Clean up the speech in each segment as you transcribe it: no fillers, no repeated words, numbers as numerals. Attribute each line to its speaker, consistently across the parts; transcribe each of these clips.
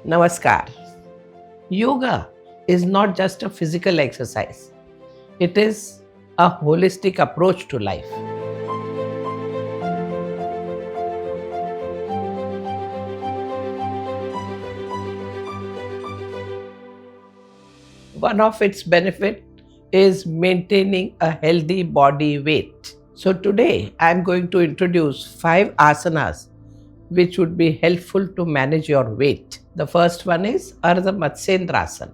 Speaker 1: Namaskar. Yoga is not just a physical exercise, it is a holistic approach to life. One of its benefits is maintaining a healthy body weight. So today I am going to introduce 5 asanas which would be helpful to manage your weight. The first one is Ardhamatsyendrasana.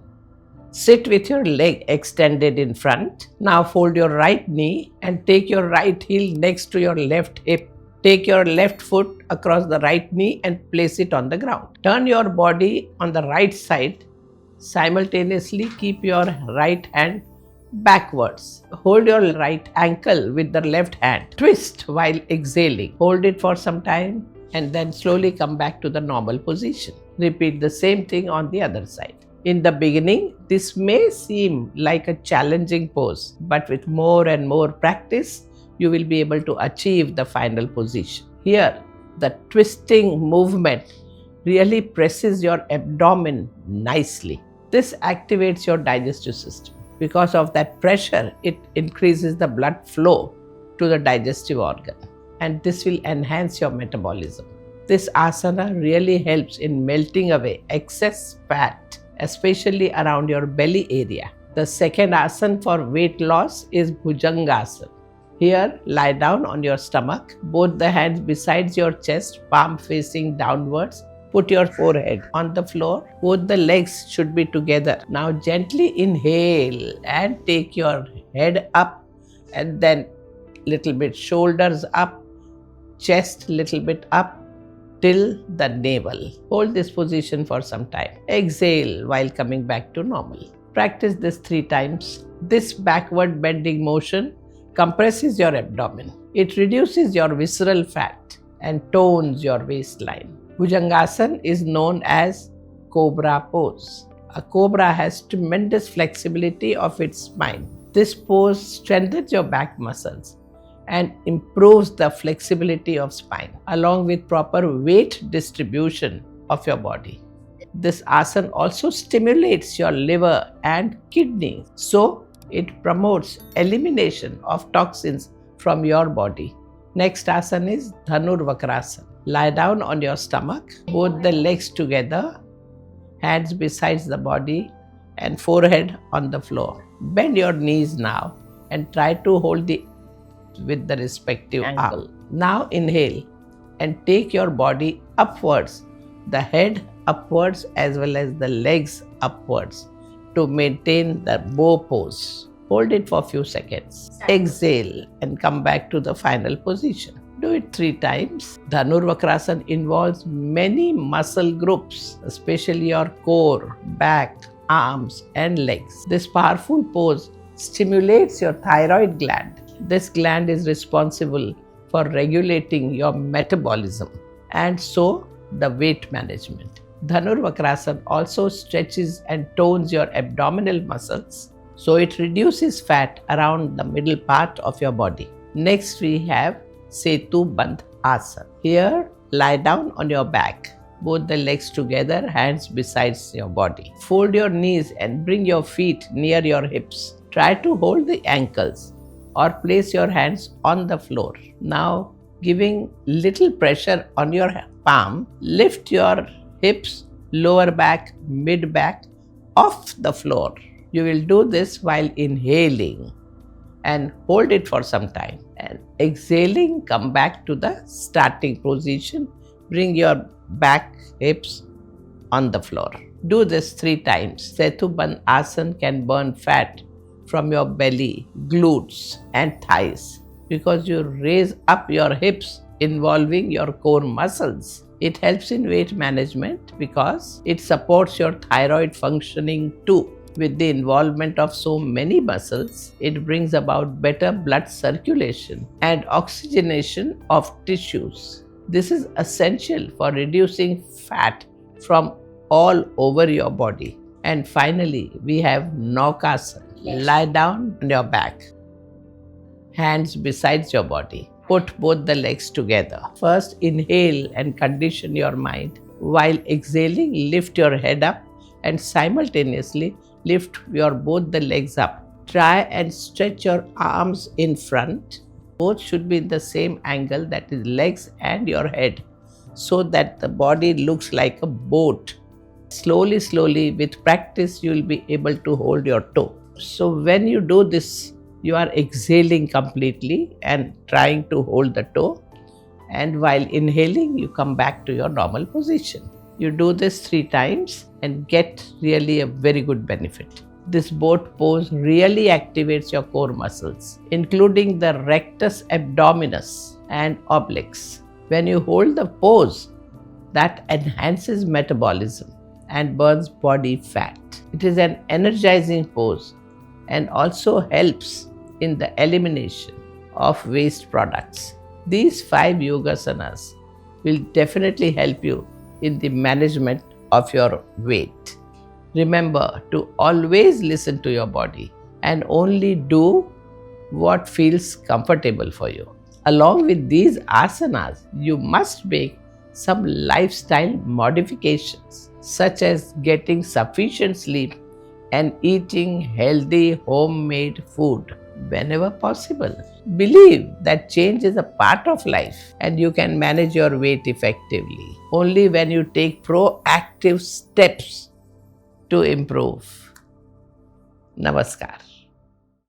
Speaker 1: Sit with your leg extended in front. Now fold your right knee and take your right heel next to your left hip. Take your left foot across the right knee and place it on the ground. Turn your body on the right side. Simultaneously keep your right hand backwards. Hold your right ankle with the left hand. Twist while exhaling. Hold it for some time and then slowly come back to the normal position. Repeat the same thing on the other side. In the beginning, this may seem like a challenging pose, but with more and more practice, you will be able to achieve the final position. Here, the twisting movement really presses your abdomen nicely. This activates your digestive system. Because of that pressure, it increases the blood flow to the digestive organ, and this will enhance your metabolism. This asana really helps in melting away excess fat, especially around your belly area. The second asana for weight loss is Bhujangasana. Here, lie down on your stomach, both the hands beside your chest, palm facing downwards. Put your forehead on the floor. Both the legs should be together. Now gently inhale and take your head up, and then little bit shoulders up, chest little bit up till the navel. Hold this position for some time. Exhale while coming back to normal. Practice this 3 times. This backward bending motion compresses your abdomen. It reduces your visceral fat and tones your waistline. Bhujangasana is known as Cobra pose. A cobra has tremendous flexibility of its spine. This pose strengthens your back muscles and improves the flexibility of spine along with proper weight distribution of your body. This asana also stimulates your liver and kidney, so it promotes elimination of toxins from your body. Next asana is Dhanurvakrasana. Lie down on your stomach, both the legs together, hands beside the body and forehead on the floor. Bend your knees now and try to hold the with the respective angle. Now inhale and take your body upwards, the head upwards as well as the legs upwards to maintain the bow pose. Hold it for a few seconds. Exhale and come back to the final position. Do it 3 times. Dhanurvakrasana involves many muscle groups, especially your core, back, arms and legs. This powerful pose stimulates your thyroid gland. This gland is responsible for regulating your metabolism and so the weight management. Dhanurvakrasana also stretches and tones your abdominal muscles, so it reduces fat around the middle part of your body. Next we have Setubandhasana. Here, lie down on your back, both the legs together, hands beside your body. Fold your knees and bring your feet near your hips. Try to hold the ankles or place your hands on the floor. Now, giving little pressure on your palm, lift your hips, lower back, mid back off the floor. You will do this while inhaling and hold it for some time. And exhaling, come back to the starting position. Bring your back, hips on the floor. Do this 3 times. Setubandhasana can burn fat from your belly, glutes and thighs because you raise up your hips involving your core muscles. It helps in weight management because it supports your thyroid functioning too. With the involvement of so many muscles, it brings about better blood circulation and oxygenation of tissues. This is essential for reducing fat from all over your body. And finally, we have Naukasana. Lie down on your back, hands beside your body. Put both the legs together. First, inhale and condition your mind While exhaling, lift your head up and simultaneously lift your both the legs up. Try and stretch your arms in front. Both should be in the same angle, that is legs and your head, so that the body looks like a boat. Slowly, with practice, you will be able to hold your toe. So when you do this, you are exhaling completely and trying to hold the toe. And while inhaling, you come back to your normal position. You do this 3 times and get really a very good benefit. This boat pose really activates your core muscles, including the rectus abdominis and obliques. When you hold the pose, that enhances metabolism and burns body fat. It is an energizing pose and also helps in the elimination of waste products. These 5 yogasanas will definitely help you in the management of your weight. Remember to always listen to your body and only do what feels comfortable for you. Along with these asanas, you must make some lifestyle modifications, such as getting sufficient sleep and eating healthy homemade food whenever possible. Believe that change is a part of life and you can manage your weight effectively only when you take proactive steps to improve. Namaskar.